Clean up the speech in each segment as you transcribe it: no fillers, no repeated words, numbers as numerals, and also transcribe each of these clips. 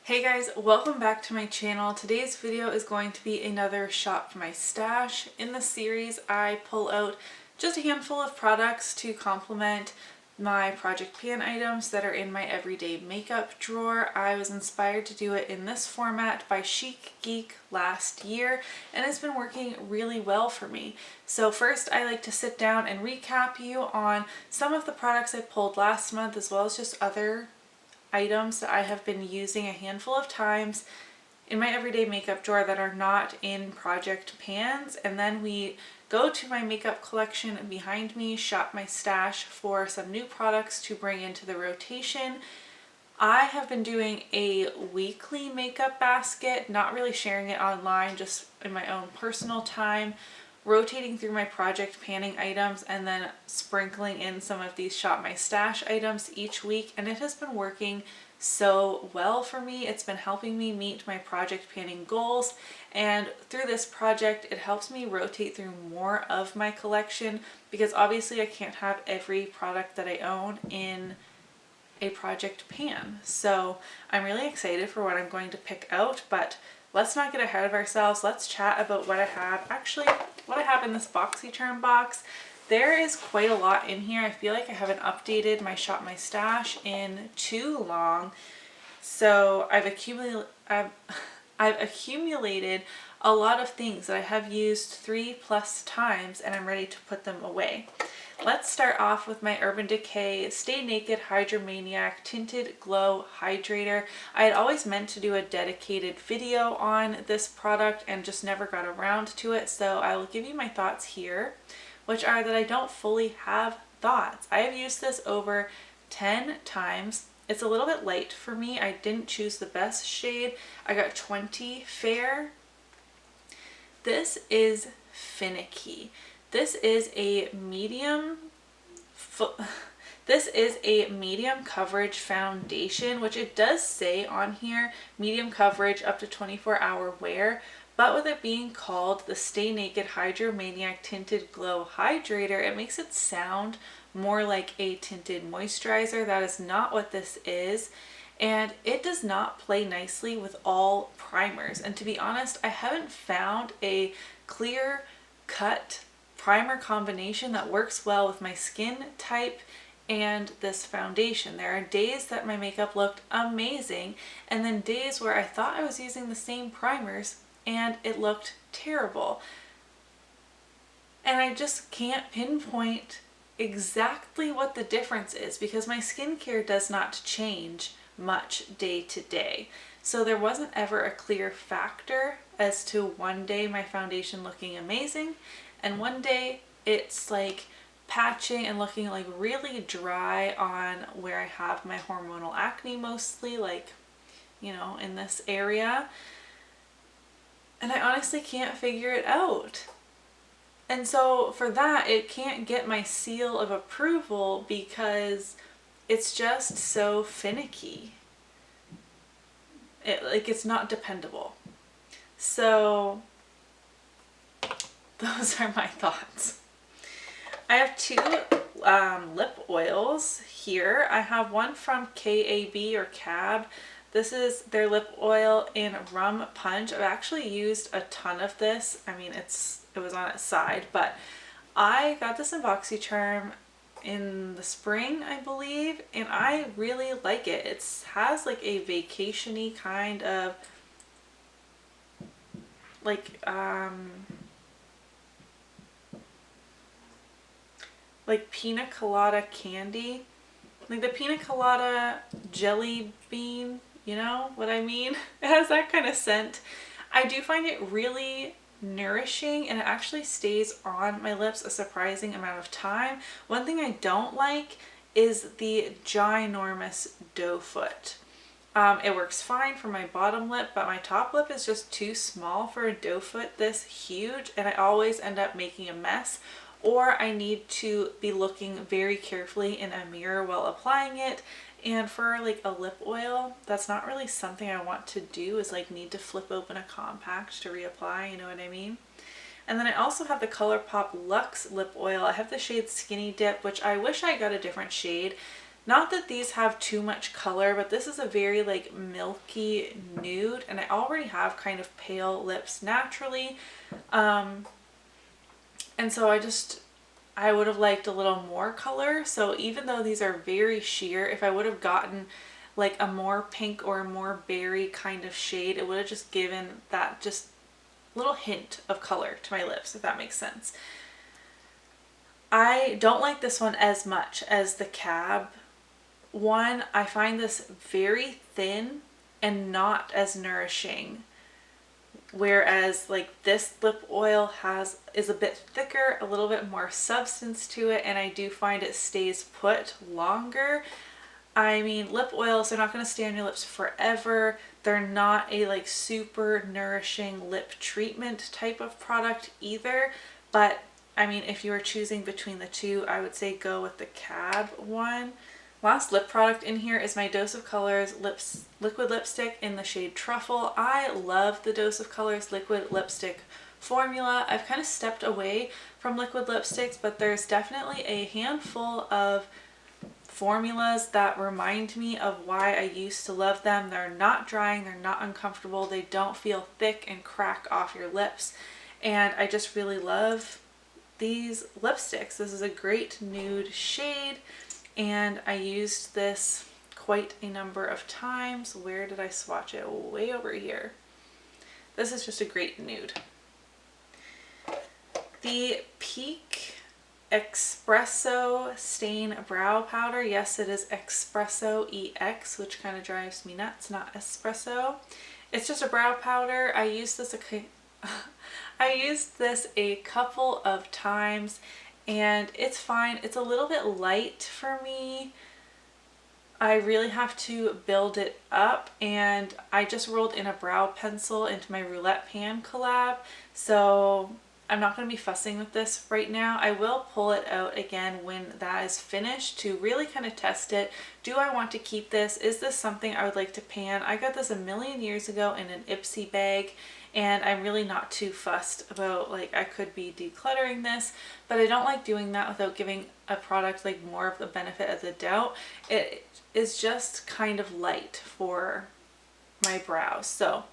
Hey guys, welcome back to my channel. Today's video is going to be another shop my stash. In this series, I pull out just a handful of products to complement my project pan items that are in my everyday makeup drawer. I was inspired to do it in this format by Chic Geek last year, and it's been working really well for me. So first, I like to sit down and recap you on some of the products I pulled last month, as well as just other items that I have been using a handful of times in my everyday makeup drawer that are not in project pans. And then we go to my makeup collection behind me, shop my stash for some new products to bring into the rotation. I have been doing a weekly makeup basket, not really sharing it online, just in my own personal time, rotating through my project panning items and then sprinkling in some of these shop my stash items each week, and it has been working so well for me. It's been helping me meet my project panning goals, and through this project it helps me rotate through more of my collection because obviously I can't have every product that I own in a project pan. So I'm really excited for what I'm going to pick out, but let's not get ahead of ourselves. Let's chat about what I have. Actually, what I have in this BoxyCharm box. There is quite a lot in here. I feel like I haven't updated my shop my stash in too long. So I've accumulated a lot of things that I have used 3+ times, and I'm ready to put them away. Let's start off with my Urban Decay Stay Naked Hydromaniac Tinted Glow Hydrator. I had always meant to do a dedicated video on this product and just never got around to it, so I will give you my thoughts here, which are that I don't fully have thoughts. I have used this over 10 times. It's a little bit light for me. I didn't choose the best shade. I got 20 Fair. This is finicky. This is a medium coverage foundation, which it does say on here, medium coverage up to 24-hour wear, but with it being called the Stay Naked Hydromaniac Tinted Glow Hydrator, it makes it sound more like a tinted moisturizer. That is not what this is, and it does not play nicely with all primers. And to be honest, I haven't found a clear cut primer combination that works well with my skin type and this foundation. There are days that my makeup looked amazing, and then days where I thought I was using the same primers and it looked terrible. And I just can't pinpoint exactly what the difference is because my skincare does not change much day to day. So there wasn't ever a clear factor as to one day my foundation looking amazing and one day it's like patching and looking like really dry on where I have my hormonal acne mostly, like, you know, in this area. And I honestly can't figure it out. And so for that, it can't get my seal of approval because it's just so finicky. It's not dependable. So those are my thoughts. I have two lip oils here. I have one from KAB or CAB. This is their lip oil in Rum Punch. I've actually used a ton of this. I mean, it was on its side, but I got this in BoxyCharm in the spring, I believe, and I really like it. It has like a vacation-y kind of like pina colada candy, like the pina colada jelly bean, you know what I mean? It has that kind of scent. I do find it really nourishing, and it actually stays on my lips a surprising amount of time. One thing I don't like is the ginormous doe foot. It works fine for my bottom lip, but my top lip is just too small for a doe foot this huge, and I always end up making a mess, or I need to be looking very carefully in a mirror while applying it. And for like a lip oil, that's not really something I want to do, is like need to flip open a compact to reapply, you know what I mean? And then I also have the ColourPop Luxe lip oil. I have the shade Skinny Dip, which I wish I got a different shade. Not that these have too much color, but this is a very like milky nude, and I already have kind of pale lips naturally. And so I would have liked a little more color. So even though these are very sheer, if I would have gotten like a more pink or a more berry kind of shade, it would have just given that just little hint of color to my lips, if that makes sense. I don't like this one as much as the Cab one. I find this very thin and not as nourishing, whereas like this lip oil is a bit thicker, a little bit more substance to it, and I do find it stays put longer. I mean, lip oils are not going to stay on your lips forever. They're not a like super nourishing lip treatment type of product either, but I mean, if you were choosing between the two, I would say go with the Cab one. Last lip product in here is my Dose of Colors liquid lipstick in the shade Truffle. I love the Dose of Colors liquid lipstick formula. I've kind of stepped away from liquid lipsticks, but there's definitely a handful of formulas that remind me of why I used to love them. They're not drying, they're not uncomfortable, they don't feel thick and crack off your lips, and I just really love these lipsticks. This is a great nude shade, and I used this quite a number of times. Where did I swatch it? Way over here. This is just a great nude. The Peak Espresso Stain Brow Powder. Yes, it is Espresso EX, which kind of drives me nuts, not espresso. It's just a brow powder. I used this a couple of times, and it's fine. It's a little bit light for me. I really have to build it up, and I just rolled in a brow pencil into my Roulette Pan collab, so I'm not going to be fussing with this right now. I will pull it out again when that is finished to really kind of test it. Do I want to keep this? Is this something I would like to pan? I got this a million years ago in an Ipsy bag, and I'm really not too fussed about, like, I could be decluttering this, but I don't like doing that without giving a product like more of the benefit of the doubt. It is just kind of light for my brows, so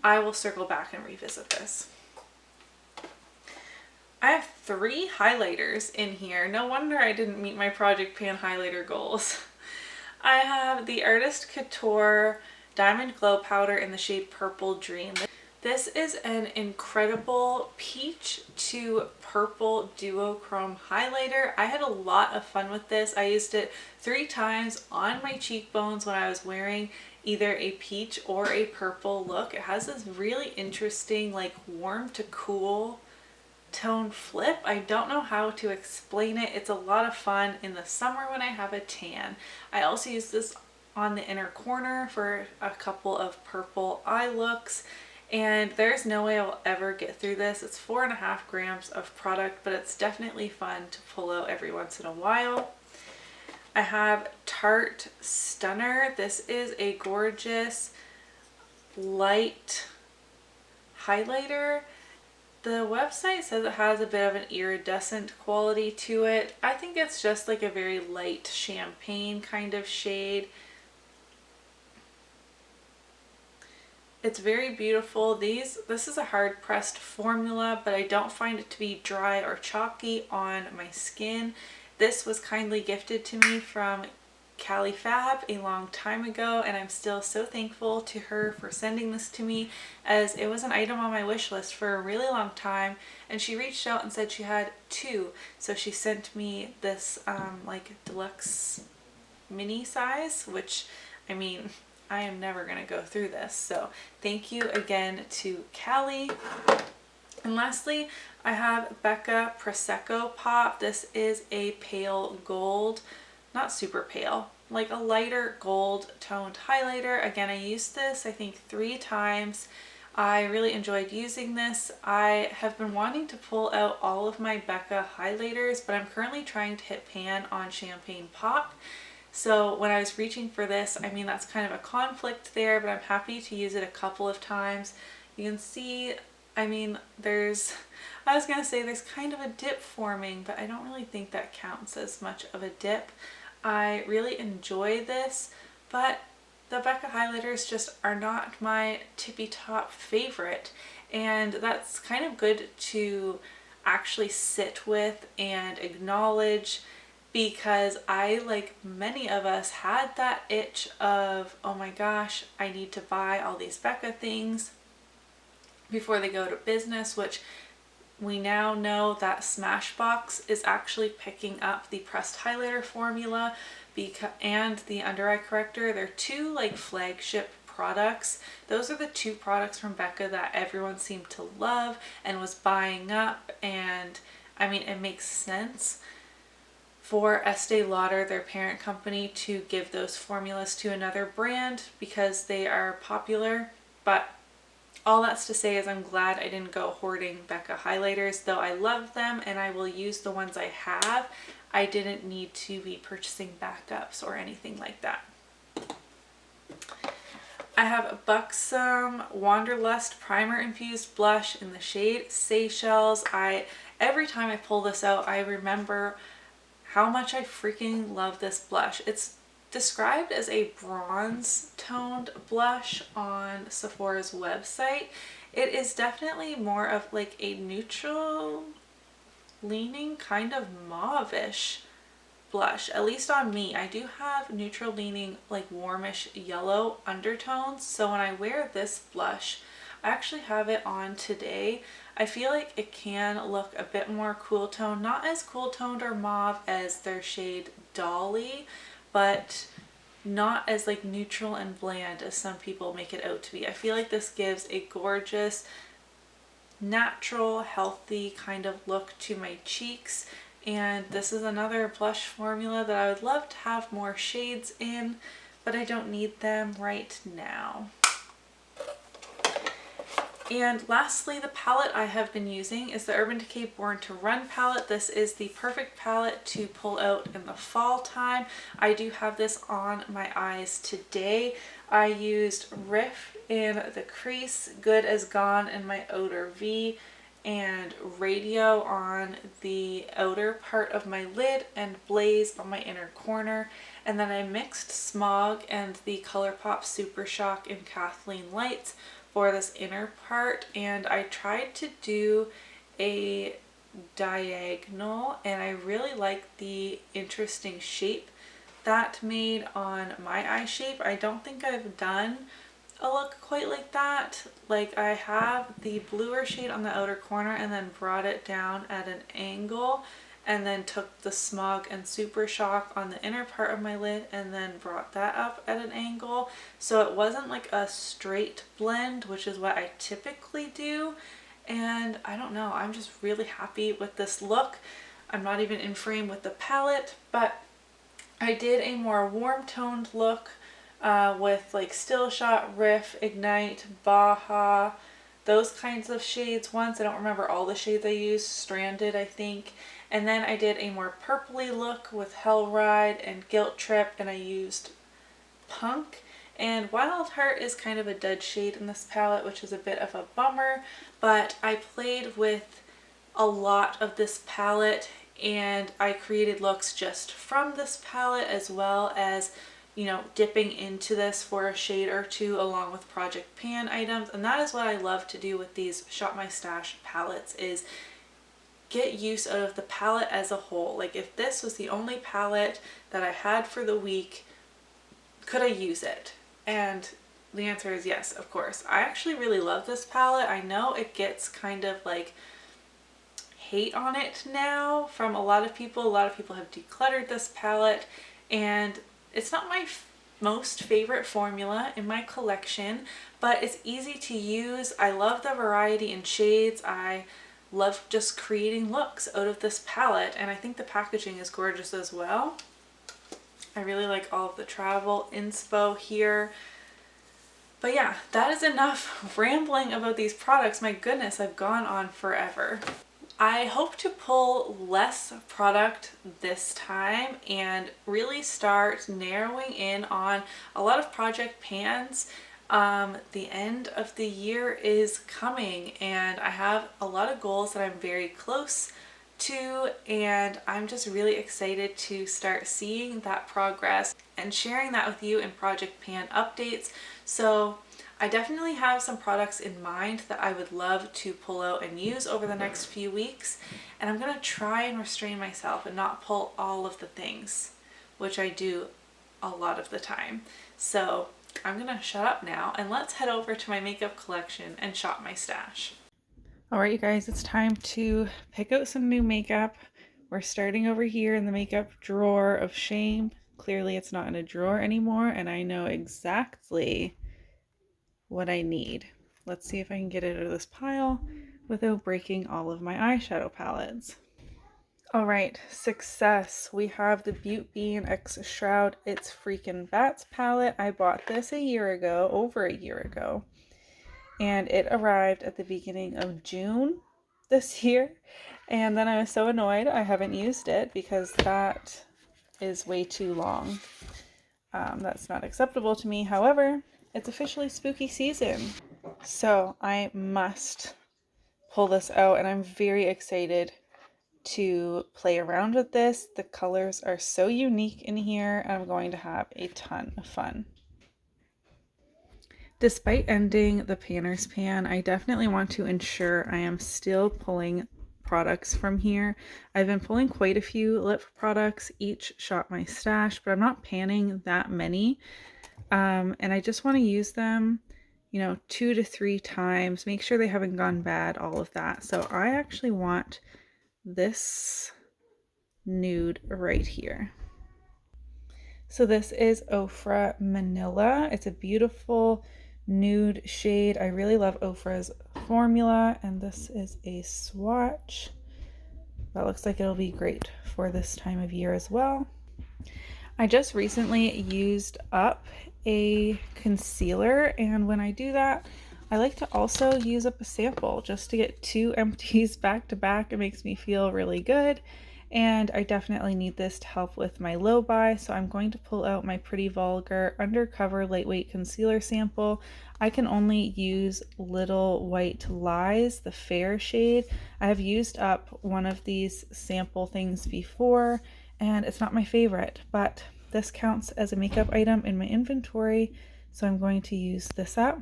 I will circle back and revisit this. I have 3 highlighters in here. No wonder I didn't meet my Project Pan highlighter goals. I have the Artist Couture Diamond Glow Powder in the shade Purple Dream. This is an incredible peach to purple duochrome highlighter. I had a lot of fun with this. I used it 3 times on my cheekbones when I was wearing either a peach or a purple look. It has this really interesting, like, warm to cool tone flip. I don't know how to explain it. It's a lot of fun in the summer when I have a tan. I also use this on the inner corner for a couple of purple eye looks, and there's no way I'll ever get through this. It's 4.5 grams of product, but it's definitely fun to pull out every once in a while. I have Tarte Stunner. This is a gorgeous light highlighter. The website says it has a bit of an iridescent quality to it. I think it's just like a very light champagne kind of shade. It's very beautiful. This is a hard pressed formula, but I don't find it to be dry or chalky on my skin. This was kindly gifted to me from Cali Fab a long time ago, and I'm still so thankful to her for sending this to me, as it was an item on my wish list for a really long time, and she reached out and said she had 2, so she sent me this like deluxe mini size, which, I mean, I am never gonna go through this, so thank you again to Cali. And lastly, I have Becca Prosecco Pop. This is a pale gold, not super pale, like a lighter gold toned highlighter. Again, I used this I think 3 times. I really enjoyed using this. I have been wanting to pull out all of my Becca highlighters, but I'm currently trying to hit pan on Champagne Pop. So when I was reaching for this, I mean, that's kind of a conflict there, but I'm happy to use it a couple of times. You can see, I mean, I was gonna say there's kind of a dip forming, but I don't really think that counts as much of a dip. I really enjoy this, but the Becca highlighters just are not my tippy top favorite, and that's kind of good to actually sit with and acknowledge, because I, like many of us, had that itch of, oh my gosh, I need to buy all these Becca things before they go to business, which we now know that Smashbox is actually picking up the pressed highlighter formula and the under eye corrector. They're two like flagship products. Those are the two products from Becca that everyone seemed to love and was buying up, and I mean, it makes sense for Estee Lauder, their parent company, to give those formulas to another brand because they are popular. But all that's to say is I'm glad I didn't go hoarding Becca highlighters, though I love them and I will use the ones I have. I didn't need to be purchasing backups or anything like that. I have a Buxom Wanderlust Primer Infused Blush in the shade Seychelles. Every time I pull this out, I remember how much I freaking love this blush. It's described as a bronze toned blush on Sephora's website. It is definitely more of like a neutral leaning kind of mauve-ish blush, at least on me. I do have neutral leaning like warmish yellow undertones, so when I wear this blush, I actually have it on today, I feel like it can look a bit more cool toned, not as cool toned or mauve as their shade Dolly, but not as like neutral and bland as some people make it out to be. I feel like this gives a gorgeous, natural, healthy kind of look to my cheeks, and this is another blush formula that I would love to have more shades in, but I don't need them right now. And lastly, the palette I have been using is the Urban Decay Born to Run palette. This is the perfect palette to pull out in the fall time. I do have this on my eyes today. I used Riff in the crease, Good as Gone in my outer V, and Radio on the outer part of my lid, and Blaze on my inner corner. And then I mixed Smog and the ColourPop Super Shock in Kathleen Lights for this inner part, and I tried to do a diagonal, and I really like the interesting shape that made on my eye shape. I don't think I've done a look quite like that. Like, I have the bluer shade on the outer corner and then brought it down at an angle, and then took the Smog and Super Shock on the inner part of my lid and then brought that up at an angle. So it wasn't like a straight blend, which is what I typically do. And I don't know, I'm just really happy with this look. I'm not even in frame with the palette, but I did a more warm toned look with like Still Shot, Riff, Ignite, Baja, those kinds of shades once. I don't remember all the shades I used, Stranded I think. And then I did a more purpley look with Hell Ride and Guilt Trip, and I used Punk. And Wild Heart is kind of a dead shade in this palette, which is a bit of a bummer, but I played with a lot of this palette and I created looks just from this palette, as well as, you know, dipping into this for a shade or two along with Project Pan items. And that is what I love to do with these Shop My Stash palettes, is get use out of the palette as a whole. Like, if this was the only palette that I had for the week, could I use it? And the answer is yes, of course. I actually really love this palette. I know it gets kind of like hate on it now from a lot of people. A lot of people have decluttered this palette, and it's not my most favorite formula in my collection, but it's easy to use. I love the variety in shades. I love just creating looks out of this palette, and I think the packaging is gorgeous as well. I really like all of the travel inspo here. But yeah, that is enough rambling about these products. My goodness, I've gone on forever. I hope to pull less product this time and really start narrowing in on a lot of project pans. The end of the year is coming, and I have a lot of goals that I'm very close to, and I'm just really excited to start seeing that progress and sharing that with you in Project Pan updates. So I definitely have some products in mind that I would love to pull out and use over the next few weeks, and I'm gonna try and restrain myself and not pull all of the things, which I do a lot of the time. So I'm gonna shut up now and let's head over to my makeup collection and shop my stash. All right, you guys, it's time to pick out some new makeup. We're starting over here in the makeup drawer of shame. Clearly it's not in a drawer anymore, and I know exactly what I need. Let's see if I can get it out of this pile without breaking all of my eyeshadow palettes. All right, success. We have the BeautBean X Shroud It's Freakin Bats palette. I bought this a year ago, over a year ago, and it arrived at the beginning of June this year. And then I was so annoyed I haven't used it because that is way too long. That's not acceptable to me. However, it's officially spooky season, so I must pull this out, and I'm very excited to play around with this. The colors are so unique in here, and I'm going to have a ton of fun. Despite ending the Panner's Pan, I definitely want to ensure I am still pulling products from here. I've been pulling quite a few lip products, each shop my stash, but I'm not panning that many. And I just want to use them, you know, 2 to 3 times, make sure they haven't gone bad, all of that. So I actually want this nude right here. So this is Ofra Manila. It's a beautiful nude shade. I really love Ofra's formula, and this is a swatch. That looks like it'll be great for this time of year as well. I just recently used up a concealer, and when I do that, I like to also use up a sample just to get 2 empties back to back. It makes me feel really good, and I definitely need this to help with my low buy, so I'm going to pull out my Pretty Vulgar Undercover Lightweight Concealer sample. I can only use Little White Lies, the fair shade. I have used up one of these sample things before, and it's not my favorite, but this counts as a makeup item in my inventory, so I'm going to use this up.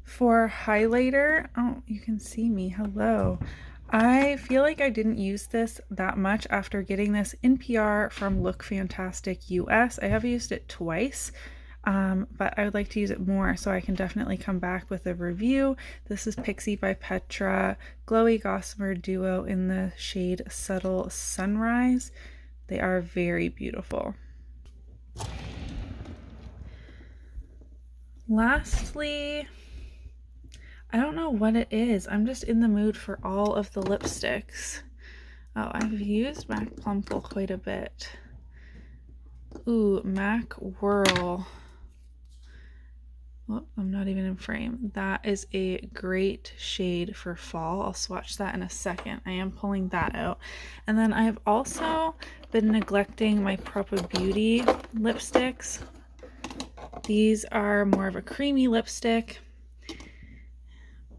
For highlighter, oh, you can see me, hello. I feel like I didn't use this that much after getting this in PR from Look Fantastic US. I have used it twice, but I would like to use it more, so I can definitely come back with a review. This is Pixie by Petra Glowy Gossamer Duo in the shade Subtle Sunrise. They are very beautiful. Lastly, I don't know what it is. I'm just in the mood for all of the lipsticks. Oh, I've used MAC Plumple quite a bit. Ooh, MAC Whirl. Oh, I'm not even in frame. That is a great shade for fall. I'll swatch that in a second. I am pulling that out. And then I have also been neglecting my Propa Beauty lipsticks. These are more of a creamy lipstick.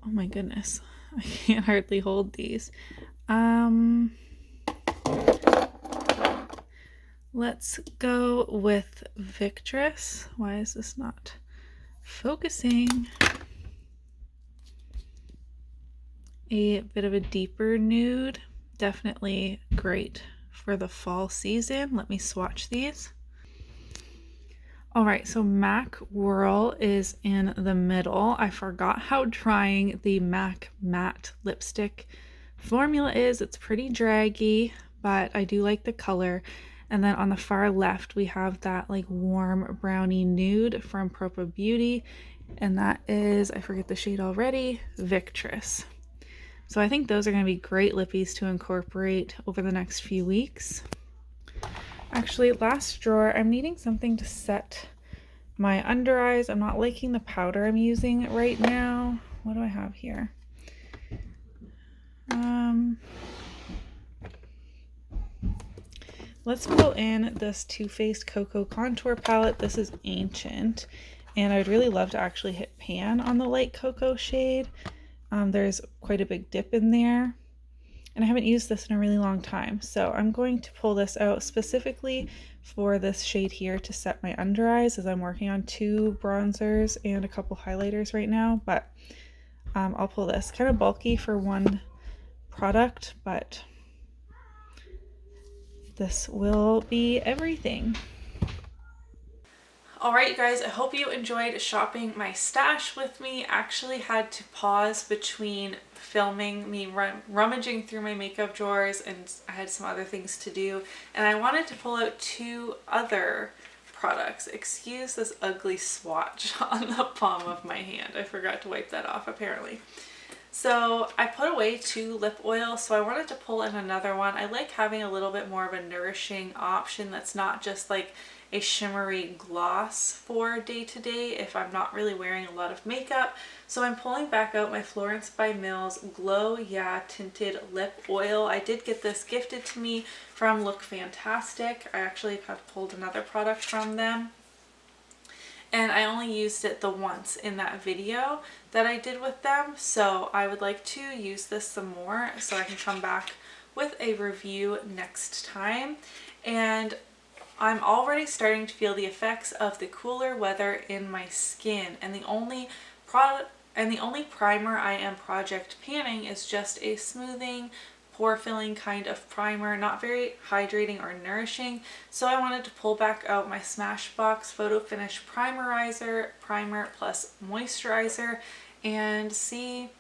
Oh my goodness, I can't hardly hold these. Let's go with Victress. Why is this not focusing? A bit of a deeper nude, definitely great for the fall season. Let me swatch these. All right, so MAC Whirl is in the middle. I forgot how drying the MAC Matte lipstick formula is. It's pretty draggy, but I do like the color. And then on the far left, we have that like warm brownie nude from Propa Beauty. And that is, I forget the shade already, Victress. So I think those are going to be great lippies to incorporate over the next few weeks. Actually, last drawer, I'm needing something to set my under eyes. I'm not liking the powder I'm using right now. What do I have here? Let's pull in this Too Faced Cocoa Contour Palette. This is ancient, and I'd really love to actually hit pan on the light cocoa shade. There's quite a big dip in there. and I haven't used this in a really long time. So I'm going to pull this out specifically for this shade here to set my under eyes, as I'm working on 2 bronzers and a couple highlighters right now. But I'll pull this. Kind of bulky for one product, but this will be everything. Alright you guys, I hope you enjoyed shopping my stash with me. Actually had to pause between filming me rummaging through my makeup drawers, and I had some other things to do, and I wanted to pull out 2 other products. Excuse this ugly swatch on the palm of my hand. I forgot to wipe that off apparently. So I put away 2 lip oils, so I wanted to pull in another one. I like having a little bit more of a nourishing option that's not just like a shimmery gloss for day to day if I'm not really wearing a lot of makeup. So I'm pulling back out my Florence by Mills Glow Yeah Tinted Lip Oil. I did get this gifted to me from Look Fantastic. I actually have pulled another product from them, and I only used it the once in that video that I did with them, so I would like to use this some more so I can come back with a review next time. And I'm already starting to feel the effects of the cooler weather in my skin, and the only primer I am project panning is just a smoothing, pore filling kind of primer, not very hydrating or nourishing. So I wanted to pull back out my Smashbox Photo Finish Primerizer, primer plus moisturizer, and see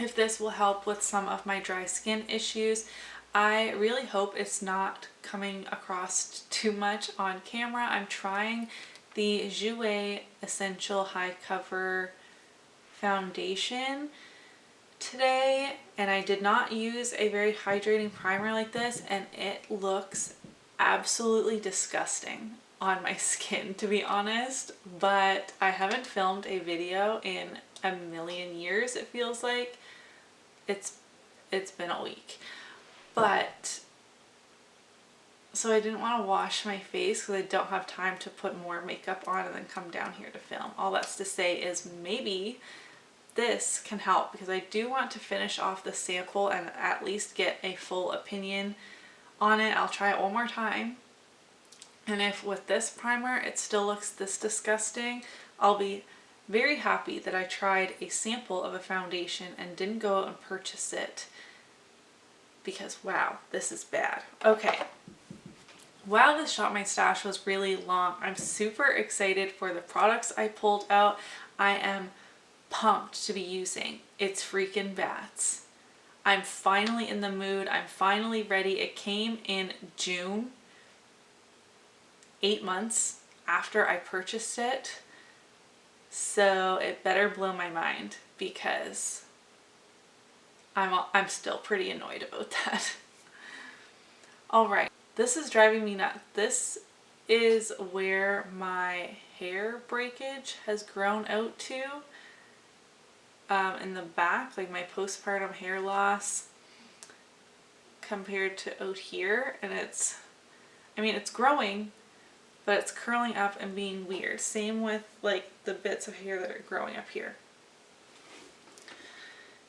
if this will help with some of my dry skin issues. I really hope it's not coming across too much on camera. I'm trying the Jouer Essential High Cover Foundation today, and I did not use a very hydrating primer like this, and it looks absolutely disgusting on my skin, to be honest. But I haven't filmed a video in a million years, it feels like. It's been a week. But so I didn't want to wash my face because I don't have time to put more makeup on and then come down here to film. All that's to say is maybe this can help, because I do want to finish off the sample and at least get a full opinion on it. I'll try it one more time, and if with this primer it still looks this disgusting, I'll be very happy that I tried a sample of a foundation and didn't go out and purchase it, because wow, this is bad. Okay. Wow, this Shop My Stash was really long. I'm super excited for the products I pulled out. I am pumped to be using It's Freakin' Bats. I'm finally in the mood. I'm finally ready. It came in June, 8 months after I purchased it. So it better blow my mind, because I'm still pretty annoyed about that. All right, this is driving me nuts. This is where my hair breakage has grown out to, in the back, like my postpartum hair loss compared to out here. And it's growing, but it's curling up and being weird. Same with like the bits of hair that are growing up here.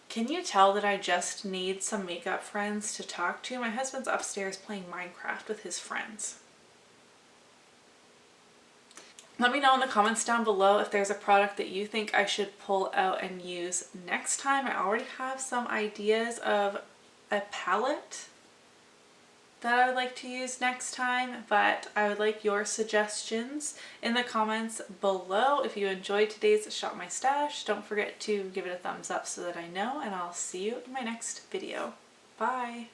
Can you tell that I just need some makeup friends to talk to? My husband's upstairs playing Minecraft with his friends. Let me know in the comments down below if there's a product that you think I should pull out and use next time. I already have some ideas of a palette that I would like to use next time, but I would like your suggestions in the comments below. If you enjoyed today's Shop My Stash, don't forget to give it a thumbs up so that I know, and I'll see you in my next video. Bye!